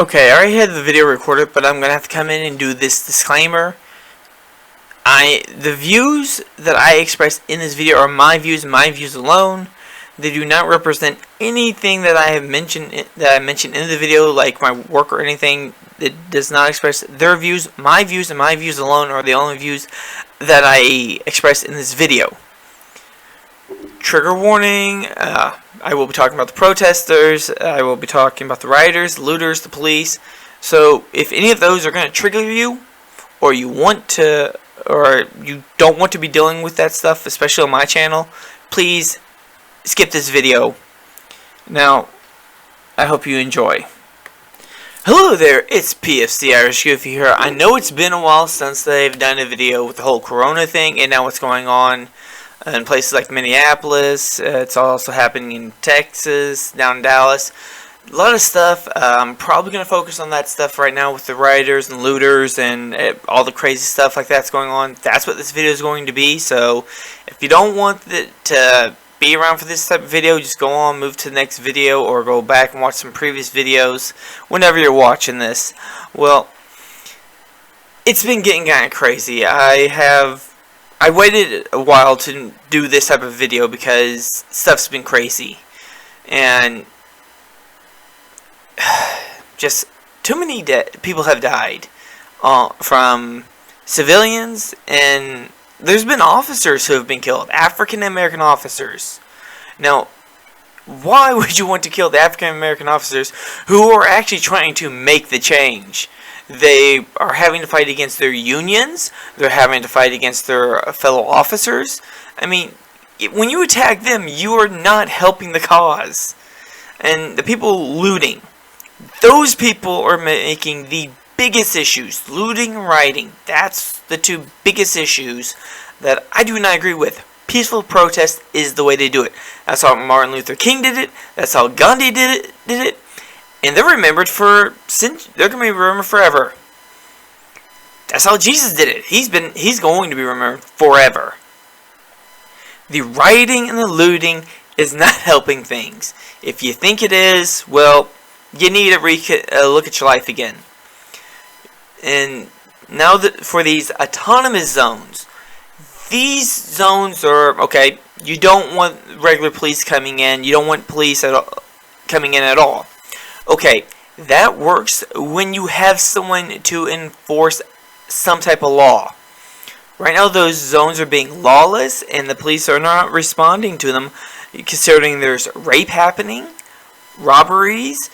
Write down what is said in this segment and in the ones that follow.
Okay, I already had the video recorded, but I'm gonna have to come in and do this disclaimer. The views that I express in this video are my views alone. They do not represent anything that I mentioned in the video, like my work or anything. It does not express their views. My views and my views alone are the only views that I express in this video. Trigger warning, I will be talking about the protesters, I will be talking about the rioters, the looters, the police. So if any of those are going to trigger you, or you don't want to be dealing with that stuff, especially on my channel, please skip this video. Now, I hope you enjoy. Hello there, it's PFC Irish Goofy here. I know it's been a while since they've done a video with the whole Corona thing and now what's going on in places like Minneapolis. It's also happening in Texas, down in Dallas. A lot of stuff. I'm probably going to focus on that stuff right now with the rioters and looters and all the crazy stuff like that's going on. That's what this video is going to be. So if you don't want it to be around for this type of video, just go on, move to the next video, or go back and watch some previous videos whenever you're watching this. Well, it's been getting kind of crazy. I waited a while to do this type of video because stuff's been crazy. And just too many people have died from civilians, and there's been officers who have been killed, African American officers. Now, why would you want to kill the African American officers who are actually trying to make the change? They are having to fight against their unions. They're having to fight against their fellow officers. I mean, when you attack them, you are not helping the cause. And the people looting, those people are making the biggest issues. Looting and rioting, that's the two biggest issues that I do not agree with. Peaceful protest is the way to do it. That's how Martin Luther King did it. That's how Gandhi did it. And they're remembered for they're going to be remembered forever. That's how Jesus did it. He's going to be remembered forever. The rioting and the looting is not helping things. If you think it is, well, you need to look at your life again. And now that for these autonomous zones, these zones are okay. You don't want regular police coming in. You don't want police coming in at all. Okay, that works when you have someone to enforce some type of law. Right now, those zones are being lawless, and the police are not responding to them, considering there's rape happening, robberies.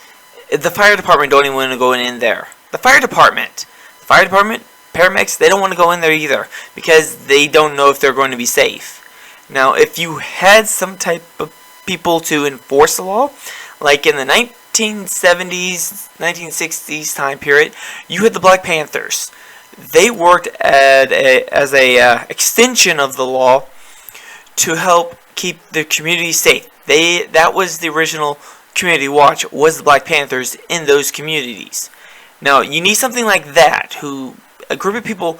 The fire department don't even want to go in there. The fire department, paramedics, they don't want to go in there either because they don't know if they're going to be safe. Now, if you had some type of people to enforce the law, like in the 1970s, 1960s time period, you had the Black Panthers. They worked as a extension of the law to help keep the community safe. That was the original community watch, was the Black Panthers in those communities. Now, you need something like that, a group of people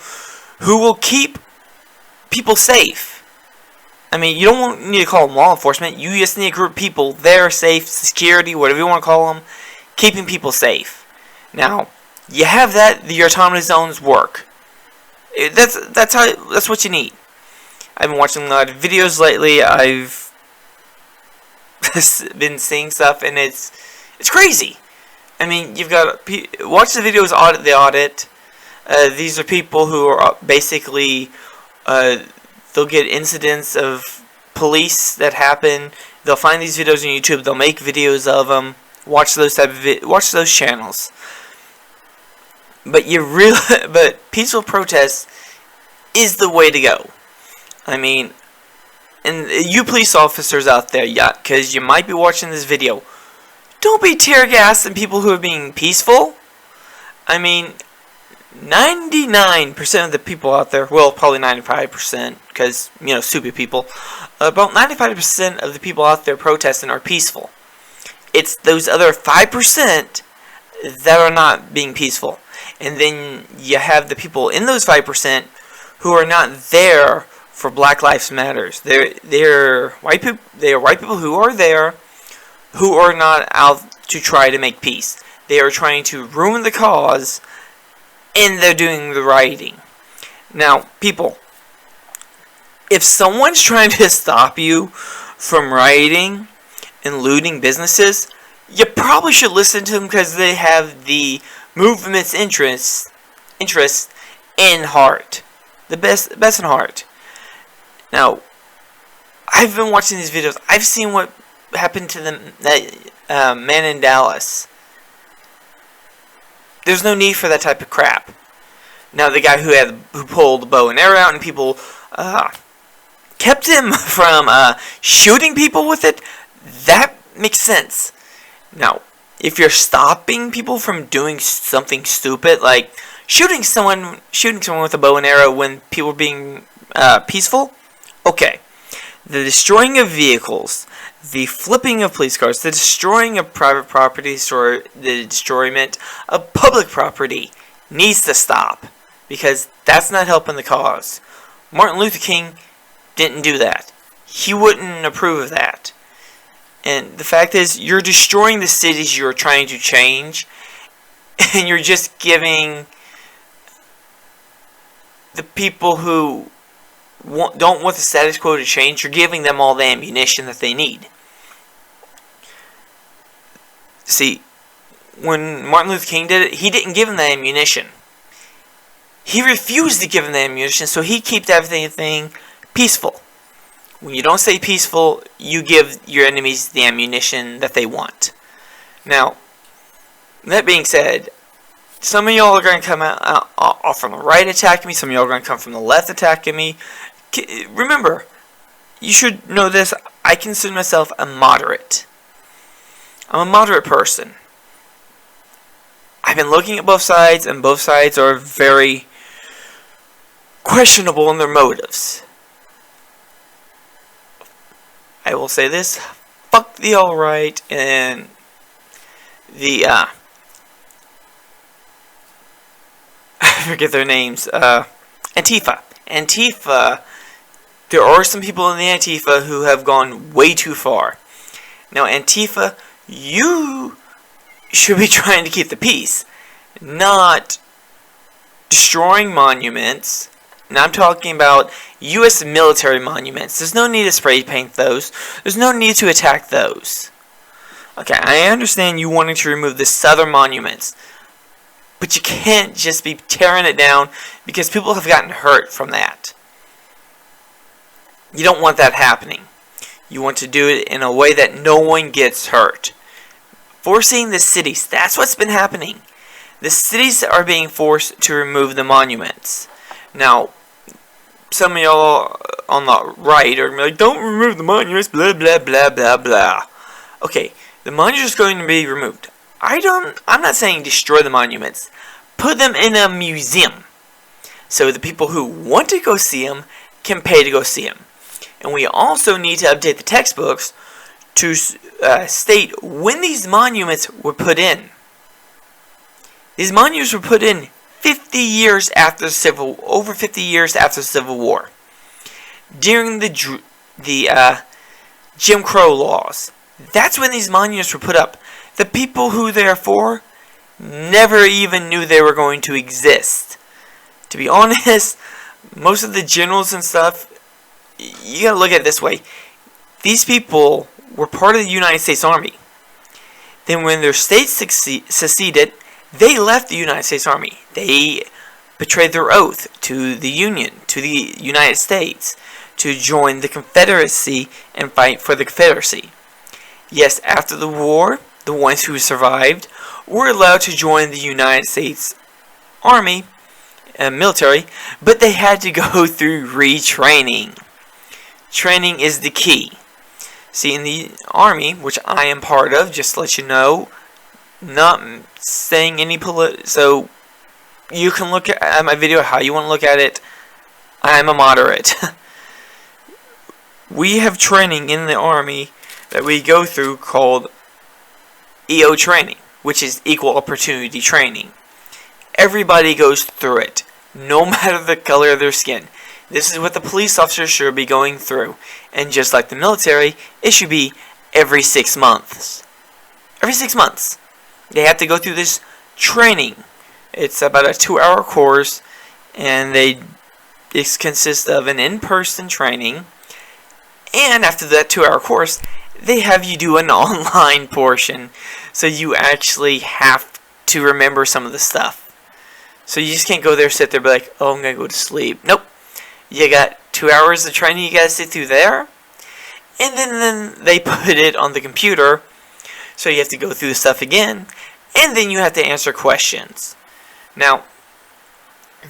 who will keep people safe. I mean, you don't need to call them law enforcement. You just need a group of people there, safe, security, whatever you want to call them, keeping people safe. Now, you have that, your autonomous zones work. That's what you need. I've been watching a lot of videos lately. I've been seeing stuff, and it's crazy. I mean, you've got watch the videos, audit the audit. These are people who are basically they'll get incidents of police that happen. They'll find these videos on YouTube. They'll make videos of them. Watch those watch those channels. But but peaceful protest is the way to go. I mean, and you police officers out there, yeah, because you might be watching this video, don't be tear gassing people who are being peaceful. I mean, 99% of the people out there, well, probably 95%, because, stupid people, about 95% of the people out there protesting are peaceful. It's those other 5% that are not being peaceful. And then you have the people in those 5% who are not there for Black Lives Matters. They're white people. They are white people who are there, who are not out to try to make peace. They are trying to ruin the cause, and they're doing the rioting. Now, people, if someone's trying to stop you from rioting and looting businesses, you probably should listen to them because they have the movement's interest in heart. The best in heart. Now, I've been watching these videos. I've seen what happened to that man in Dallas. There's no need for that type of crap. Now, the guy who pulled the bow and arrow out and people kept him from shooting people with it, that makes sense. Now, if you're stopping people from doing something stupid, like shooting someone with a bow and arrow when people are being peaceful, okay. The destroying of vehicles, the flipping of police cars, the destroying of private property, or the destroyment of public property needs to stop, because that's not helping the cause. Martin Luther King didn't do that. He wouldn't approve of that. And the fact is, you're destroying the cities you're trying to change, and you're just giving the people who don't want the status quo to change, you're giving them all the ammunition that they need. See, when Martin Luther King did it, he didn't give them the ammunition. He refused to give them the ammunition, so he kept everything peaceful. When you don't stay peaceful, you give your enemies the ammunition that they want. Now, that being said, some of y'all are going to come out from the right attacking me. Some of y'all are going to come from the left attacking me. Remember, you should know this. I consider myself a moderate. I'm a moderate person. I've been looking at both sides, and both sides are very questionable in their motives. I will say this. Fuck the alt-right and the, I forget their names, Antifa. Antifa, there are some people in the Antifa who have gone way too far. Now, Antifa, you should be trying to keep the peace, not destroying monuments. Now, I'm talking about U.S. military monuments. There's no need to spray paint those. There's no need to attack those. Okay, I understand you wanting to remove the southern monuments, but you can't just be tearing it down because people have gotten hurt from that. You don't want that happening. You want to do it in a way that no one gets hurt. Forcing the cities, that's what's been happening. The cities are being forced to remove the monuments. Now, some of y'all on the right are like, don't remove the monuments, blah, blah, blah, blah, blah. Okay, the monuments are going to be removed. I'm not saying destroy the monuments. Put them in a museum. So the people who want to go see them can pay to go see them. And we also need to update the textbooks to state when these monuments were put in. These monuments were put in 50 years after over 50 years after the Civil War. During the Jim Crow laws. That's when these monuments were put up. The people who they are for never even knew they were going to exist. To be honest, most of the generals and stuff, you gotta look at it this way. These people were part of the United States Army. Then when their states seceded, they left the United States Army. They betrayed their oath to the Union, to the United States, to join the Confederacy and fight for the Confederacy. Yes, after the war, the ones who survived were allowed to join the United States Army and military, but they had to go through retraining. Training is the key. See, in the Army, which I am part of, just to let you know, not saying any so you can look at my video how you want to look at it. I'm a moderate. We have training in the Army that we go through called EO training, which is equal opportunity training. Everybody goes through it, no matter the color of their skin. This is what the police officers should be going through. And just like the military, it should be every 6 months. Every 6 months. They have to go through this training. It's about a 2-hour course, and it consists of an in-person training. And after that 2-hour course, they have you do an online portion. So you actually have to remember some of the stuff. So you just can't go there, sit there, be like, oh, I'm going to go to sleep. Nope. You got 2 hours of training you got to sit through there. And then they put it on the computer. So you have to go through the stuff again. And then you have to answer questions. Now,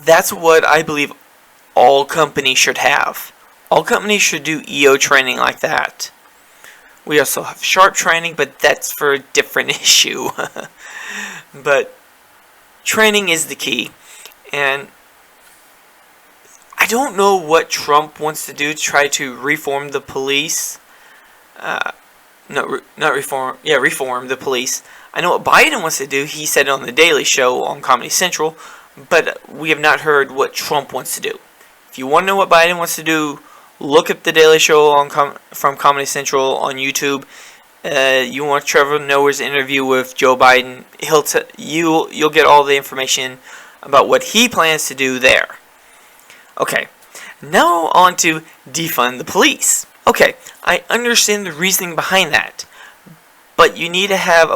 that's what I believe all companies should have. All companies should do EO training like that. We also have sharp training, but that's for a different issue. But training is the key. And I don't know what Trump wants to do to try to reform the police. Reform the police. I know what Biden wants to do. He said it on the Daily Show on Comedy Central, but we have not heard what Trump wants to do. If you want to know what Biden wants to do, look up the Daily Show from Comedy Central on YouTube. You want Trevor Noah's interview with Joe Biden? You'll get all the information about what he plans to do there. Okay, now on to defund the police. Okay, I understand the reasoning behind that, but you need to have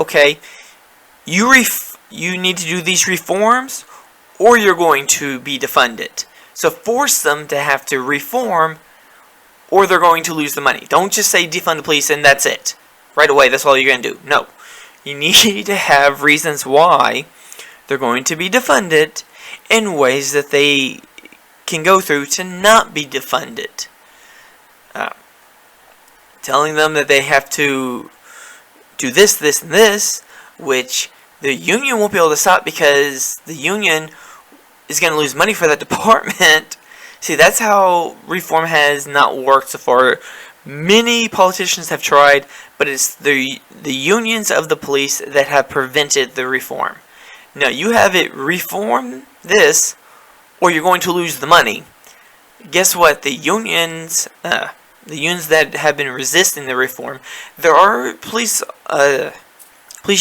you need to do these reforms, or you're going to be defunded. So force them to have to reform, or they're going to lose the money. Don't just say defund the police and that's it. Right away, that's all you're going to do. No. You need to have reasons why they're going to be defunded in ways that they can go through to not be defunded. Telling them that they have to do this, this, and this, which the union won't be able to stop because the union is going to lose money for that department. See, that's how reform has not worked so far. Many politicians have tried, but it's the unions of the police that have prevented the reform. Now, you have it reform this, or you're going to lose the money. Guess what? The unions that have been resisting the reform, there are police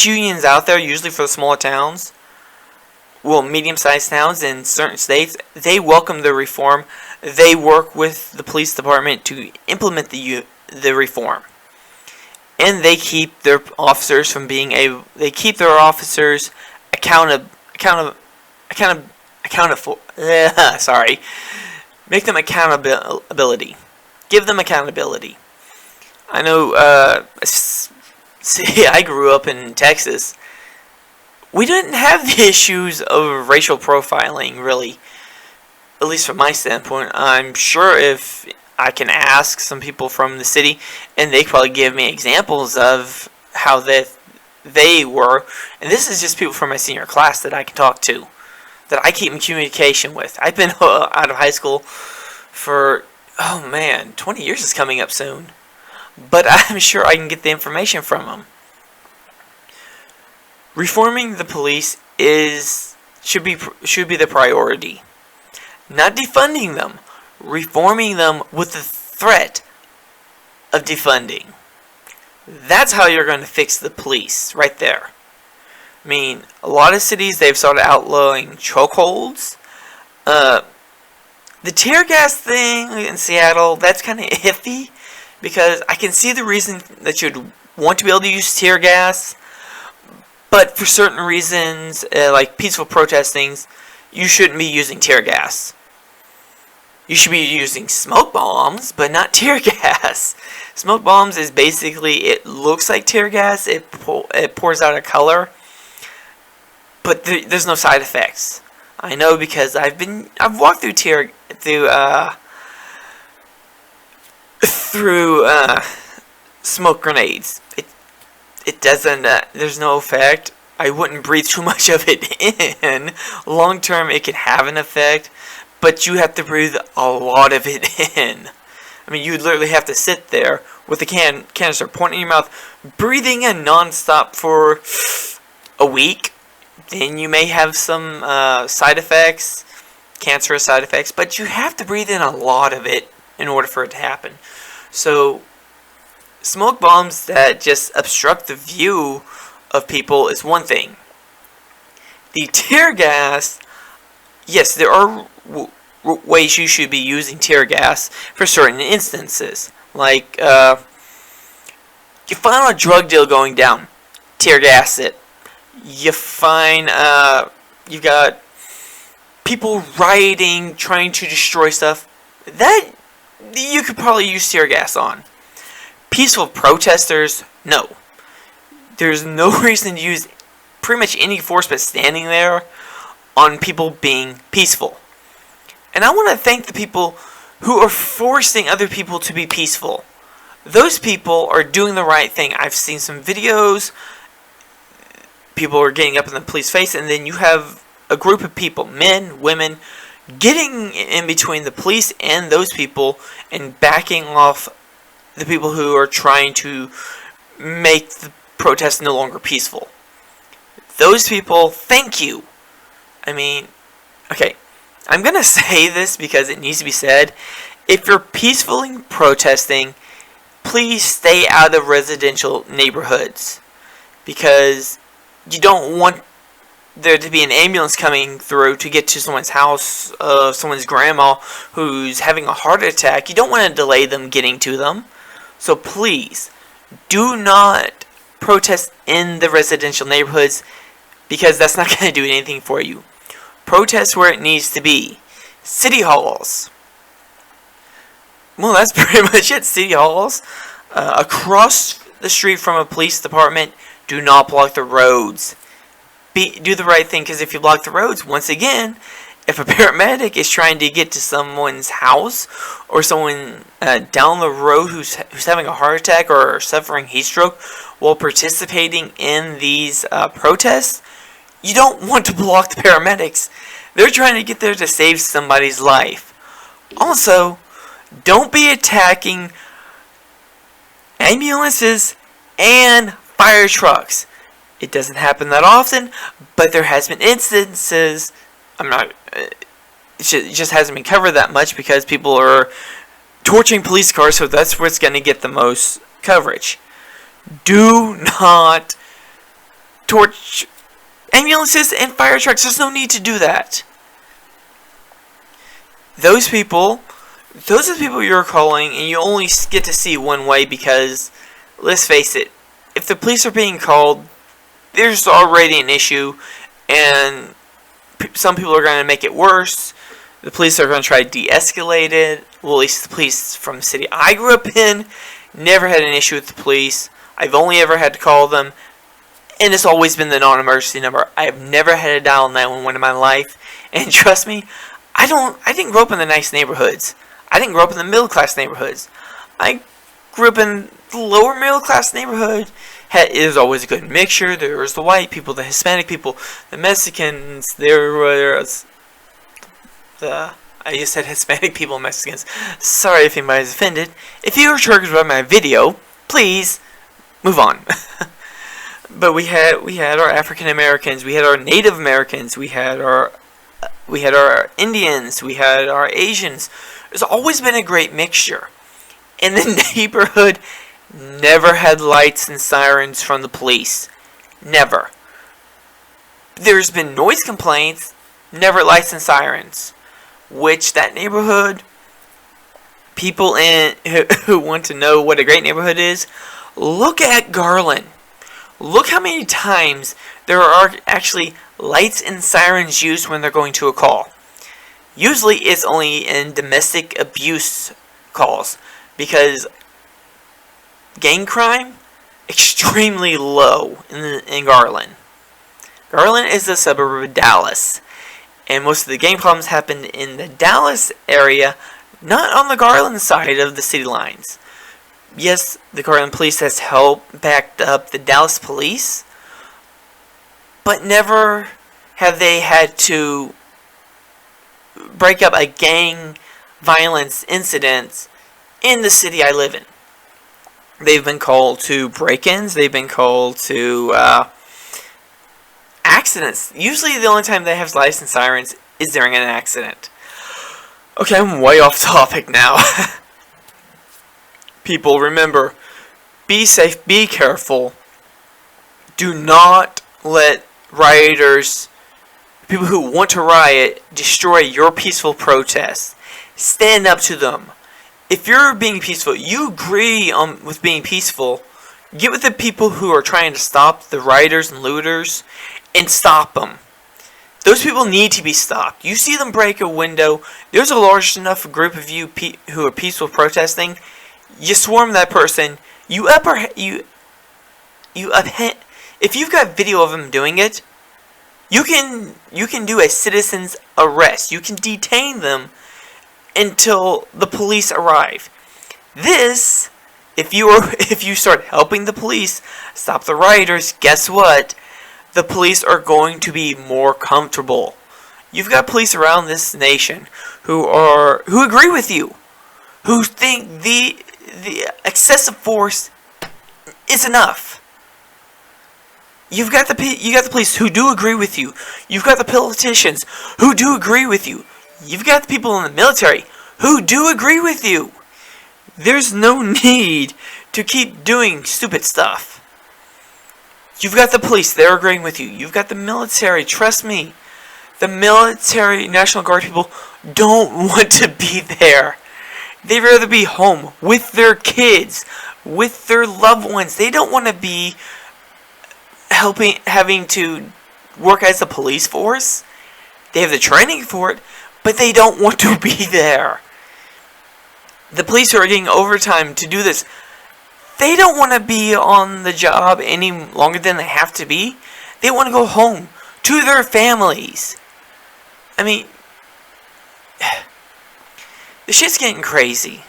unions out there, usually for the smaller towns, medium-sized towns in certain states. They welcome the reform. They work with the police department to implement the reform, and they keep their officers from being They keep their officers accountable. Sorry, make them accountability. Give them accountability. I know. See, I grew up in Texas. We didn't have the issues of racial profiling, really. At least from my standpoint. I'm sure if I can ask some people from the city, and they probably give me examples of how they were. And this is just people from my senior class that I can talk to, that I keep in communication with. I've been out of high school for, 20 years is coming up soon. But I'm sure I can get the information from them. Reforming the police should be the priority. Not defunding them. Reforming them with the threat of defunding. That's how you're going to fix the police, right there. I mean, a lot of cities, they've started outlawing chokeholds. The tear gas thing in Seattle, that's kind of iffy, because I can see the reason that you'd want to be able to use tear gas, but for certain reasons, like peaceful protestings, you shouldn't be using tear gas. You should be using smoke bombs, but not tear gas. Smoke bombs is basically, it looks like tear gas, it pours out a color, but there's no side effects. I know, because I've walked through smoke grenades. It doesn't, there's no effect. I wouldn't breathe too much of it in. Long term, it can have an effect, but you have to breathe a lot of it in. I mean, you would literally have to sit there with the canister pointing in your mouth, breathing in non-stop for a week. Then you may have some side effects, cancerous side effects, but you have to breathe in a lot of it in order for it to happen. So, smoke bombs that just obstruct the view of people is one thing. The tear gas, yes, there are ways you should be using tear gas for certain instances. Like, you find a drug deal going down, tear gas it. You find, you've got people rioting, trying to destroy stuff. That, you could probably use tear gas on. Peaceful protesters, no. There's no reason to use pretty much any force but standing there on people being peaceful. And I want to thank the people who are forcing other people to be peaceful. Those people are doing the right thing. I've seen some videos. People are getting up in the police face, and then you have a group of people, men, women, getting in between the police and those people and backing off the people who are trying to make the protest no longer peaceful. Those people, thank you. I mean, okay, I'm going to say this because it needs to be said. If you're peacefully protesting, please stay out of residential neighborhoods, because you don't want there to be an ambulance coming through to get to someone's house, someone's grandma who's having a heart attack. You don't want to delay them getting to them. So please, do not protest in the residential neighborhoods, because that's not going to do anything for you. Protest where it needs to be. City halls. Well, that's pretty much it. City halls. Across the street from a police department, do not block the roads. Do the right thing, because if you block the roads, once again, if a paramedic is trying to get to someone's house or someone down the road who's having a heart attack or suffering heat stroke while participating in these protests, you don't want to block the paramedics. They're trying to get there to save somebody's life. Also, don't be attacking ambulances and fire trucks. It doesn't happen that often, but there has been instances. It just hasn't been covered that much because people are torching police cars, so that's where it's going to get the most coverage. Do not torch ambulances and fire trucks. There's no need to do that. Those are the people you're calling, and you only get to see one way because, let's face it, if the police are being called, there's already an issue, and some people are going to make it worse. The police are going to try to de-escalate it. Well, at least the police from the city I grew up in never had an issue with the police. I've only ever had to call them, and it's always been the non-emergency number. I have never had to dial 911 in my life, and trust me, I didn't grow up in the nice neighborhoods. I didn't grow up in the middle-class neighborhoods. I grew up in the lower middle-class neighborhood. It was always a good mixture. There was the white people, the Hispanic people, the Mexicans. There was I just said Hispanic people and Mexicans. Sorry if anybody's offended. If you were triggered by my video, please move on. But we had our African Americans, we had our Native Americans, we had our Indians, we had our Asians. There's always been a great mixture. And the neighborhood never had lights and sirens from the police. Never. There's been noise complaints, never lights and sirens. Which that neighborhood, people who want to know what a great neighborhood is, look at Garland. Look how many times there are actually lights and sirens used when they're going to a call. Usually it's only in domestic abuse calls, because gang crime, extremely low in Garland. Garland is a suburb of Dallas, and most of the gang problems happen in the Dallas area, not on the Garland side of the city lines. Yes, the Garland police has helped backed up the Dallas police, but never have they had to break up a gang violence incident in the city I live in. They've been called to break-ins, they've been called to accidents. Usually the only time they have lights and sirens is during an accident. Okay, I'm way off topic now. People, remember, be safe, be careful. Do not let rioters, people who want to riot, destroy your peaceful protests. Stand up to them. If you're being peaceful, you agree with being peaceful, get with the people who are trying to stop the rioters and looters and stop them. Those people need to be stopped. You see them break a window, there's a large enough group of you who are peaceful protesting, you swarm that person, if you've got video of them doing it, you can do a citizen's arrest. You can detain them until the police arrive. This, if you start helping the police stop the rioters, guess what? The police are going to be more comfortable. You've got police around this nation who agree with you, who think the excessive force is enough. You got the police who do agree with you. You've got the politicians who do agree with you. You've got the people in the military who do agree with you. There's no need to keep doing stupid stuff. You've got the police, they're agreeing with you. You've got the military, trust me. The military, National Guard people don't want to be there. They'd rather be home with their kids, with their loved ones. They don't want to be having to work as a police force. They have the training for it, but they don't want to be there. The police who are getting overtime to do this, they don't want to be on the job any longer than they have to be. They want to go home to their families. I mean, the shit's getting crazy.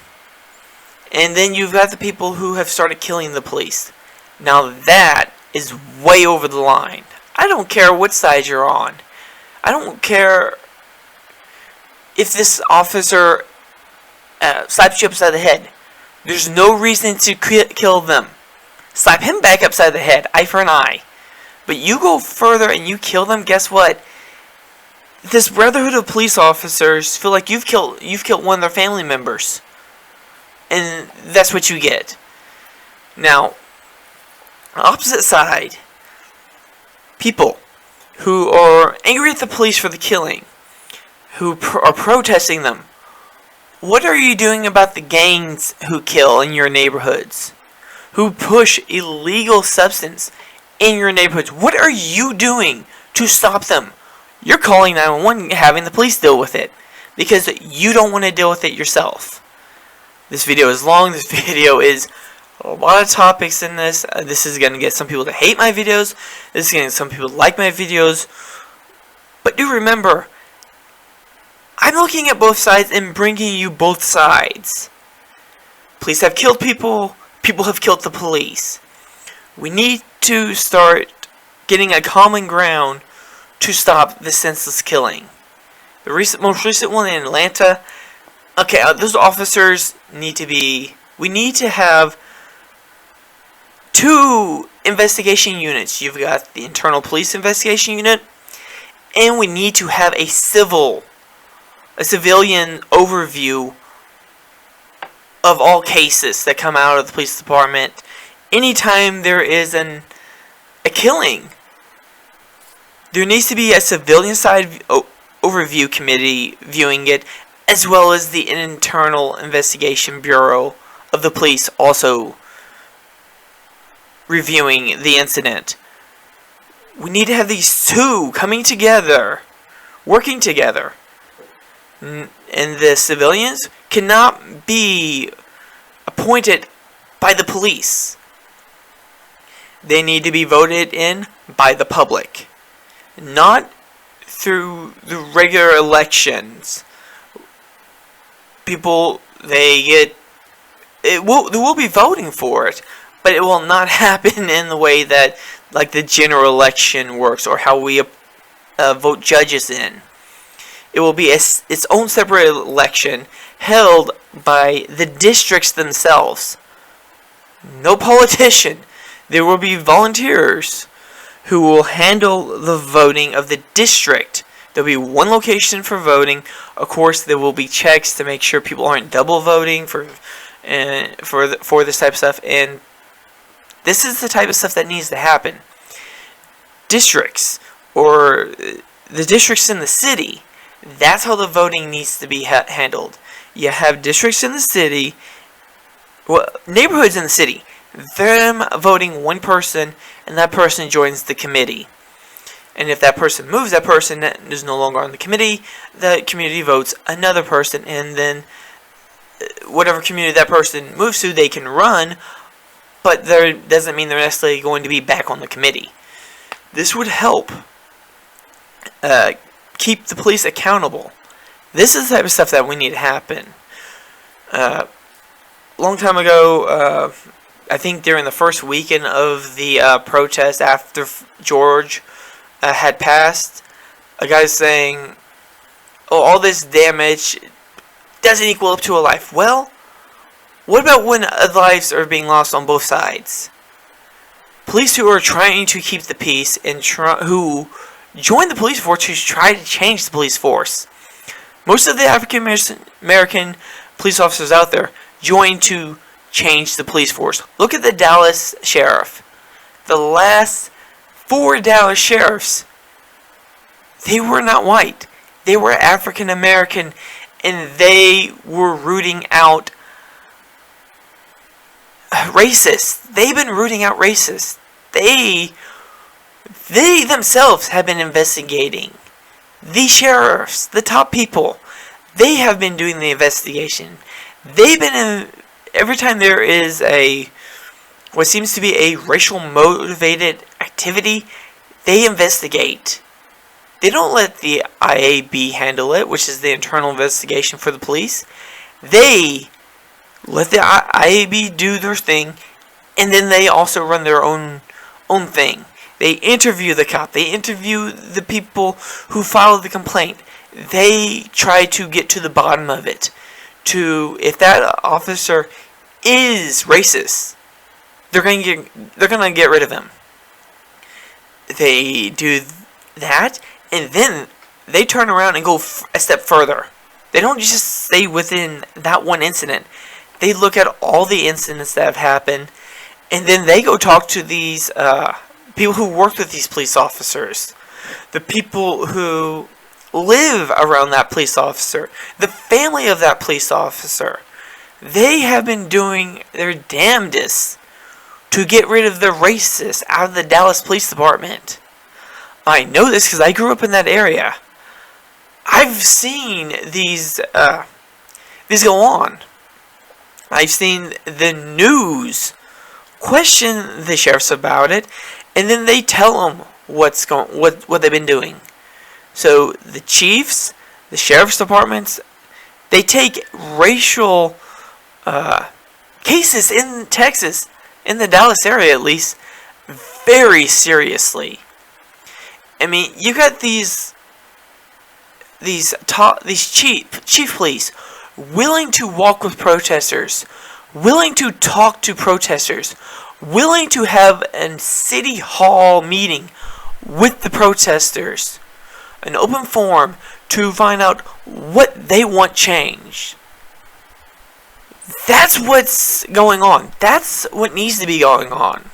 And then you've got the people who have started killing the police. Now that is way over the line. I don't care what side you're on. I don't care if this officer slaps you upside the head. There's no reason to kill them. Slap him back upside the head, eye for an eye. But you go further and you kill them, guess what? This brotherhood of police officers feel like you've killed one of their family members. And that's what you get. Now, opposite side, people who are angry at the police for the killing, who are protesting them. What are you doing about the gangs who kill in your neighborhoods? Who push illegal substance in your neighborhoods? What are you doing to stop them? You're calling 911 and having the police deal with it because you don't want to deal with it yourself. This video is long. This video is a lot of topics in this. This is going to get some people to hate my videos. This is going to get some people to like my videos. But do remember, I'm looking at both sides and bringing you both sides. Police have killed people. People have killed the police. We need to start getting a common ground to stop the senseless killing. The most recent one in Atlanta. Okay, those officers need to be... We need to have 2 investigation units. You've got the internal police investigation unit, and we need to have a civilian overview of all cases that come out of the police department anytime there is a killing. There needs to be a civilian side overview committee viewing it, as well as the internal investigation bureau of the police also reviewing the incident. We need to have these 2 coming together, working together. And the civilians cannot be appointed by the police. They need to be voted in by the public, not through the regular elections. People, they will be voting for it, but it will not happen in the way that like the general election works or how we vote judges in. It will be its own separate election held by the districts themselves. No politician. There will be volunteers who will handle the voting of the district. There will be one location for voting. Of course, there will be checks to make sure people aren't double voting for this type of stuff. And this is the type of stuff that needs to happen. districts or the districts in the city. That's how the voting needs to be handled. You have districts in the city, well, neighborhoods in the city, them voting one person, and that person joins the committee. And if that person moves, that person is no longer on the committee, the community votes another person, and then whatever community that person moves to, they can run, but that doesn't mean they're necessarily going to be back on the committee. This would help keep the police accountable. This is the type of stuff that we need to happen. Long time ago, I think during the first weekend of the protest after George had passed, a guy saying, "Oh, all this damage doesn't equal up to a life." Well, what about when lives are being lost on both sides? Police who are trying to keep the peace and who join the police force to try to change the police force. Most of the African American police officers out there join to change the police force. Look at the Dallas sheriff. The last 4 Dallas sheriffs, they were not white. They were African American, and they were rooting out racists. They've been rooting out racists. They themselves have been investigating. The sheriffs, the top people, they have been doing the investigation. They've been every time there is what seems to be a racial motivated activity, they investigate. They don't let the IAB handle it, which is the internal investigation for the police. They let the IAB do their thing, and then they also run their own thing. They interview the cop. They interview the people who filed the complaint. They try to get to the bottom of it. If that officer is racist, they're gonna get rid of him. They do that, and then they turn around and go a step further. They don't just stay within that one incident. They look at all the incidents that have happened, and then they go talk to these people who worked with these police officers, the people who live around that police officer, the family of that police officer. They have been doing their damnedest to get rid of the racists out of the Dallas Police Department. I know this because I grew up in that area. I've seen these go on. I've seen the news question the sheriffs about it, and then they tell them what they've been doing. So the chiefs, the sheriff's departments, they take racial cases in Texas, in the Dallas area at least, very seriously. I mean, you got these chief police willing to walk with protesters, willing to talk to protesters, willing to have a city hall meeting with the protesters, an open forum to find out what they want changed. That's what's going on. That's what needs to be going on.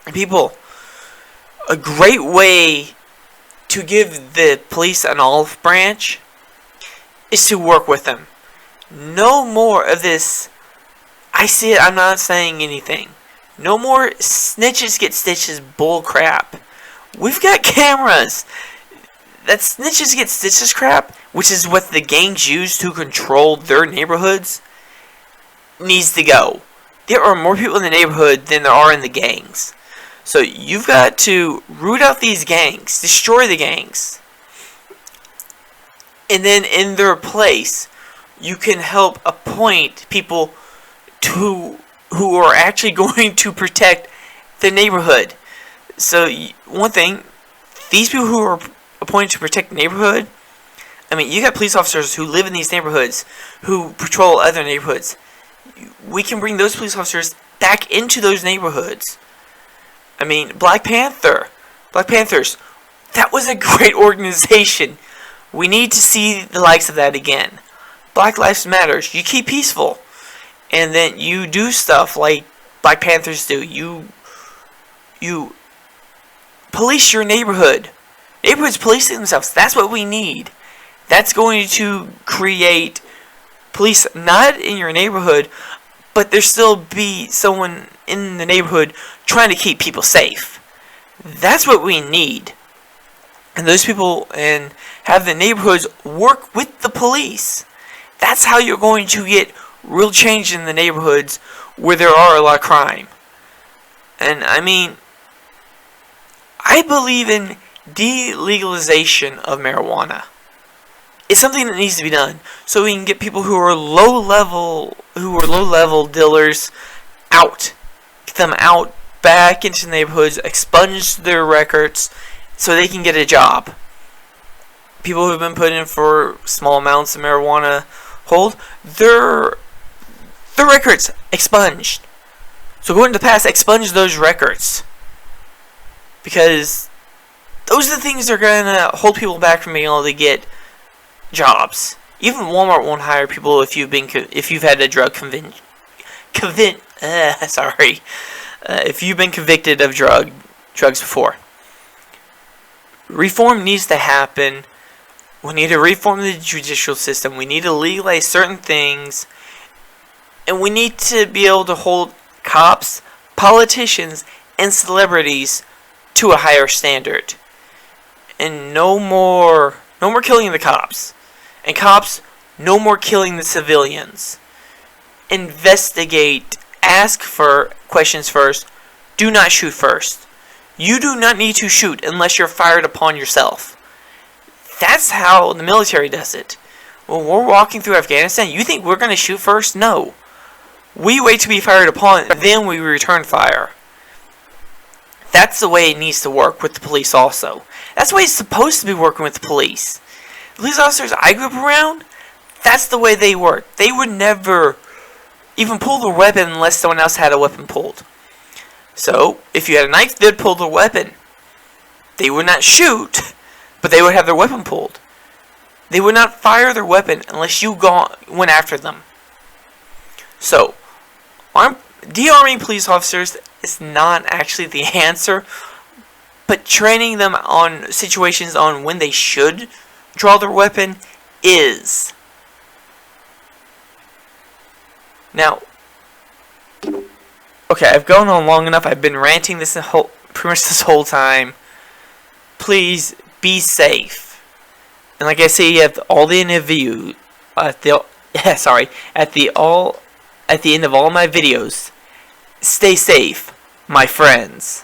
And people, a great way to give the police an olive branch is to work with them. No more of this, I see it, I'm not saying anything. No more snitches get stitches bull crap. We've got cameras. That snitches get stitches crap, which is what the gangs use to control their neighborhoods, needs to go. There are more people in the neighborhood than there are in the gangs. So you've got to root out these gangs, destroy the gangs. And then in their place, you can help appoint people who are actually going to protect the neighborhood. So one thing, these people who are appointed to protect the neighborhood, I mean, you got police officers who live in these neighborhoods, who patrol other neighborhoods. We can bring those police officers back into those neighborhoods. I mean, Black Panthers, that was a great organization. We need to see the likes of that again. Black Lives Matter. You keep peaceful, and then you do stuff like Black Panthers do. You police your neighborhood. Neighborhoods policing themselves. That's what we need. That's going to create police not in your neighborhood, but there still be someone in the neighborhood trying to keep people safe. That's what we need. And those people and have the neighborhoods work with the police. That's how you're going to get real change in the neighborhoods where there are a lot of crime. And I mean, I believe in delegalization of marijuana. It's something that needs to be done so we can get people who are low level dealers out. Get them out back into the neighborhoods, expunge their records so they can get a job. People who have been put in for small amounts of marijuana hold their records expunged. So go into the past, expunge those records. Because those are the things that are going to hold people back from being able to get jobs. Even Walmart won't hire people if you've had a drug if you've been convicted of drugs before. Reform needs to happen. We need to reform the judicial system. We need to legalize certain things. And we need to be able to hold cops, politicians, and celebrities to a higher standard. And no more killing the cops. And cops, no more killing the civilians. Investigate. Ask for questions first. Do not shoot first. You do not need to shoot unless you're fired upon yourself. That's how the military does it. When we're walking through Afghanistan, you think we're going to shoot first? No. We wait to be fired upon, then we return fire. That's the way it needs to work with the police also. That's the way it's supposed to be working with the police. The police officers I grew up around, that's the way they work. They would never even pull their weapon unless someone else had a weapon pulled. So, if you had a knife, they'd pull their weapon. They would not shoot, but they would have their weapon pulled. They would not fire their weapon unless you went after them. So, de-arming police officers is not actually the answer, but training them on situations on when they should draw their weapon is. Now, okay, I've gone on long enough. I've been ranting pretty much this whole time. Please be safe. And like I say, you have all the interview at the end of all my videos. Stay safe, my friends.